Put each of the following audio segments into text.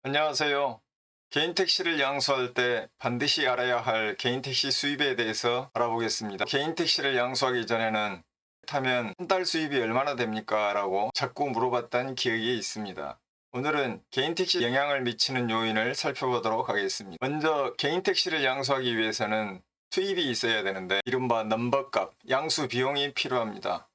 안녕하세요. 개인 택시를 양수할 때 반드시 알아야 할 개인 택시 수입에 대해서 알아보겠습니다. 개인 택시를 양수하기 전에는 타면 한 달 수입이 얼마나 됩니까? 라고 자꾸 물어봤던 기억이 있습니다. 오늘은 개인 택시 영향을 미치는 요인을 살펴보도록 하겠습니다. 먼저 개인 택시를 양수하기 위해서는 수입이 있어야 되는데 이른바 넘버값, 양수 비용이 필요합니다.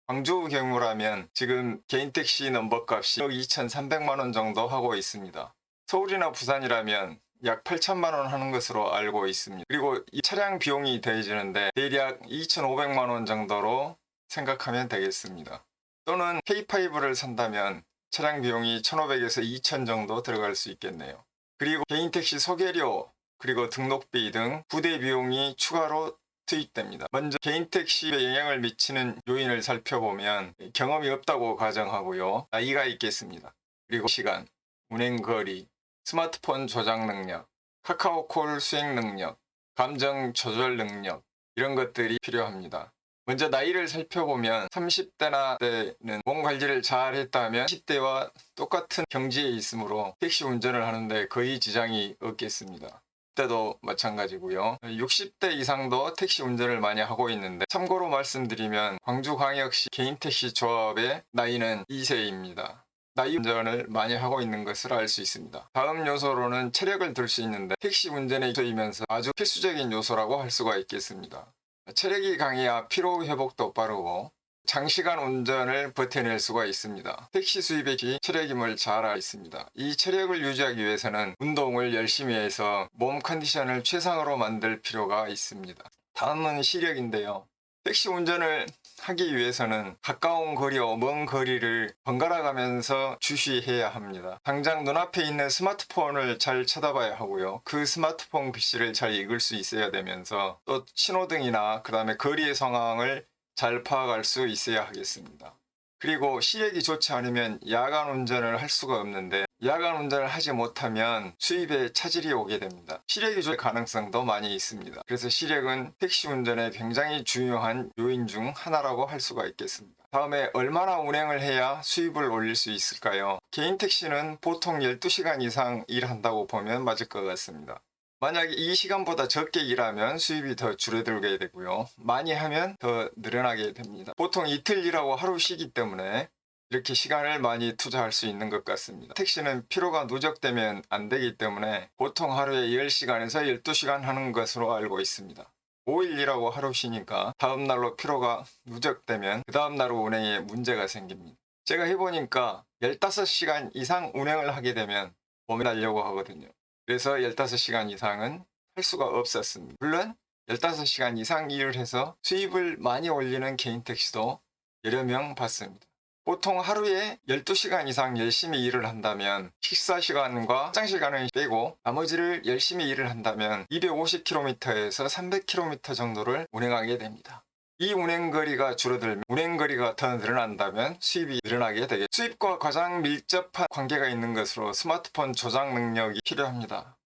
광주 경우라면 지금 개인 택시 넘버값이 2,300만 원 정도 하고 있습니다. 서울이나 부산이라면 약 8천만 원 하는 것으로 알고 있습니다. 그리고 이 차량 비용이 더해지는데 대략 2,500만 원 정도로 생각하면 되겠습니다. 또는 K5를 산다면 차량 비용이 1,500에서 2,000 정도 들어갈 수 있겠네요. 그리고 개인 택시 소개료, 그리고 등록비 등 부대 비용이 추가로 투입됩니다. 먼저 개인 택시에 영향을 미치는 요인을 살펴보면 경험이 없다고 가정하고요. 나이가 있겠습니다. 그리고 시간, 운행 거리, 스마트폰 조작 능력, 카카오콜 수행 능력, 감정 조절 능력 이런 것들이 필요합니다. 먼저 나이를 살펴보면 30대나 때는 몸 관리를 잘 했다면 10대와 똑같은 경지에 있으므로 택시 운전을 하는데 거의 지장이 없겠습니다. 때도 마찬가지고요. 60대 이상도 택시 운전을 많이 하고 있는데 참고로 말씀드리면 광주광역시 개인택시 조합의 나이는 2세입니다. 나이 운전을 많이 하고 있는 것을 알 수 있습니다. 다음 요소로는 체력을 들 수 있는데 택시 운전에 있으면서 아주 필수적인 요소라고 할 수가 있겠습니다. 체력이 강해야 피로 회복도 빠르고 장시간 운전을 버텨낼 수가 있습니다. 택시 수입의 기 체력임을 잘 알고 있습니다. 이 체력을 유지하기 위해서는 운동을 열심히 해서 몸 컨디션을 최상으로 만들 필요가 있습니다. 다음은 시력인데요. 택시 운전을 하기 위해서는 가까운 거리와 먼 거리를 번갈아 가면서 주시해야 합니다. 당장 눈앞에 있는 스마트폰을 잘 쳐다봐야 하고요. 그 스마트폰 글씨를 잘 읽을 수 있어야 되면서 또 신호등이나 그 다음에 거리의 상황을 잘 파악할 수 있어야 하겠습니다. 그리고 시력이 좋지 않으면 야간 운전을 할 수가 없는데 야간 운전을 하지 못하면 수입에 차질이 오게 됩니다. 시력이 좋을 가능성도 많이 있습니다. 그래서 시력은 택시 운전에 굉장히 중요한 요인 중 하나라고 할 수가 있겠습니다. 다음에 얼마나 운행을 해야 수입을 올릴 수 있을까요? 개인 택시는 보통 12시간 이상 일한다고 보면 맞을 것 같습니다. 만약에 이 시간보다 적게 일하면 수입이 더 줄어들게 되고요. 많이 하면 더 늘어나게 됩니다. 보통 이틀 일하고 하루 쉬기 때문에 이렇게 시간을 많이 투자할 수 있는 것 같습니다. 택시는 피로가 누적되면 안 되기 때문에 보통 하루에 10시간에서 12시간 하는 것으로 알고 있습니다. 5일 일하고 하루 쉬니까 다음날로 피로가 누적되면 그 다음날 운행에 문제가 생깁니다. 제가 해보니까 15시간 이상 운행을 하게 되면 몸에 달려고 하거든요. 그래서 15시간 이상은 할 수가 없었습니다. 물론 15시간 이상 일을 해서 수입을 많이 올리는 개인 택시도 여러 명 봤습니다. 보통 하루에 12시간 이상 열심히 일을 한다면 식사 시간과 화장 시간을 빼고 나머지를 열심히 일을 한다면 250km에서 300km 정도를 운행하게 됩니다. 이 운행거리가 줄어들면 운행거리가 더 늘어난다면 수입이 늘어나게 되겠죠. 수입과 가장 밀접한 관계가 있는 것으로 스마트폰 조작 능력이 필요합니다.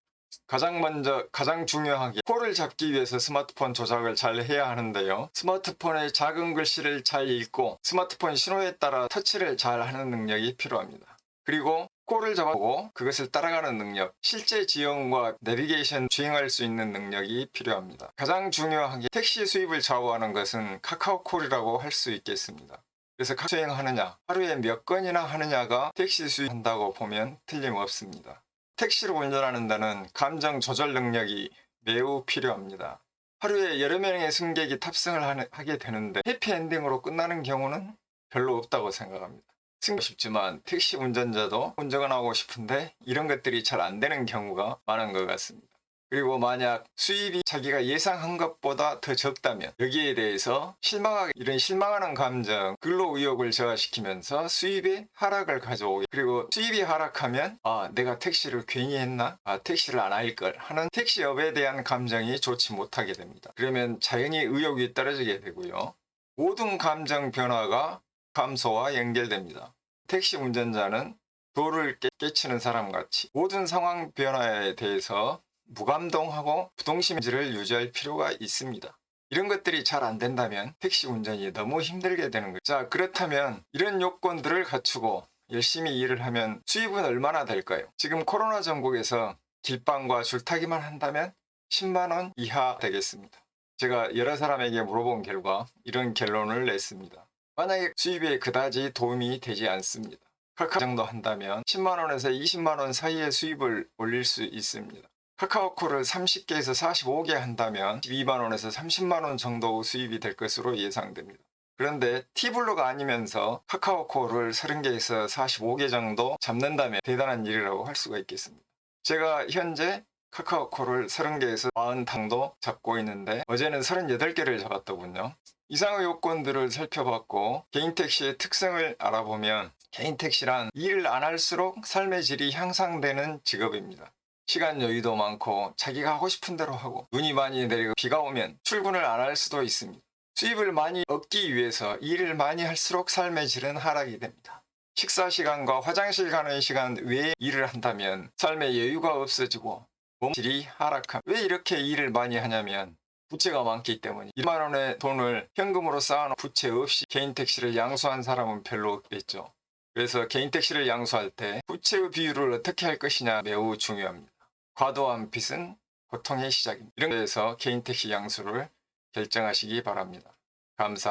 가장 중요하게 콜을 잡기 위해서 스마트폰 조작을 잘 해야 하는데요. 스마트폰의 작은 글씨를 잘 읽고 스마트폰 신호에 따라 터치를 잘 하는 능력이 필요합니다. 그리고 콜을 잡아보고 그것을 따라가는 능력, 실제 지형과 내비게이션 주행할 수 있는 능력이 필요합니다. 가장 중요하게 택시 수입을 좌우하는 것은 카카오콜이라고 할 수 있겠습니다. 그래서 수행하느냐, 하루에 몇 건이나 하느냐가 택시 수입한다고 보면 틀림없습니다. 택시를 운전하는 데는 감정 조절 능력이 매우 필요합니다. 하루에 여러 명의 승객이 탑승을 하게 되는데 해피엔딩으로 끝나는 경우는 별로 없다고 생각합니다. 승객 싶지만 택시 운전자도 운전을 하고 싶은데 이런 것들이 잘 안 되는 경우가 많은 것 같습니다. 그리고 만약 수입이 자기가 예상한 것보다 더 적다면 여기에 대해서 이런 실망하는 감정, 근로의욕을 저하시키면서 수입의 하락을 가져오게, 그리고 수입이 하락하면 내가 택시를 괜히 했나? 택시를 안 할 걸 하는 택시업에 대한 감정이 좋지 못하게 됩니다. 그러면 자연히 의욕이 떨어지게 되고요. 모든 감정 변화가 감소와 연결됩니다. 택시 운전자는 돌을 깨치는 사람같이 모든 상황 변화에 대해서 무감동하고 부동심지를 유지할 필요가 있습니다. 이런 것들이 잘 안 된다면 택시 운전이 너무 힘들게 되는 거죠. 자, 그렇다면 이런 요건들을 갖추고 열심히 일을 하면 수입은 얼마나 될까요? 지금 코로나 전국에서 길빵과 줄타기만 한다면 10만 원 이하 되겠습니다. 제가 여러 사람에게 물어본 결과 이런 결론을 냈습니다. 만약에 수입에 그다지 도움이 되지 않습니다. 카카오 정도 한다면 10만 원에서 20만 원 사이의 수입을 올릴 수 있습니다. 카카오콜을 30개에서 45개 한다면 12만 원에서 30만 원 정도 수입이 될 것으로 예상됩니다. 그런데 T블로가 아니면서 카카오콜을 30개에서 45개 정도 잡는다면 대단한 일이라고 할 수가 있겠습니다. 제가 현재 카카오콜을 30개에서 40당도 잡고 있는데 어제는 38개를 잡았더군요. 이상의 요건들을 살펴봤고 개인 택시의 특성을 알아보면 개인 택시란 일을 안 할수록 삶의 질이 향상되는 직업입니다. 시간 여유도 많고 자기가 하고 싶은 대로 하고 눈이 많이 내리고 비가 오면 출근을 안 할 수도 있습니다. 수입을 많이 얻기 위해서 일을 많이 할수록 삶의 질은 하락이 됩니다. 식사 시간과 화장실 가는 시간 외에 일을 한다면 삶의 여유가 없어지고 몸 질이 하락합니다. 왜 이렇게 일을 많이 하냐면 부채가 많기 때문에 1만 원의 돈을 현금으로 쌓아놓은 부채 없이 개인 택시를 양수한 사람은 별로 없겠죠. 그래서 개인 택시를 양수할 때 부채의 비율을 어떻게 할 것이냐 매우 중요합니다. 과도한 빚은 고통의 시작입니다. 이런 데서 개인 택시 양수를 결정하시기 바랍니다. 감사합니다.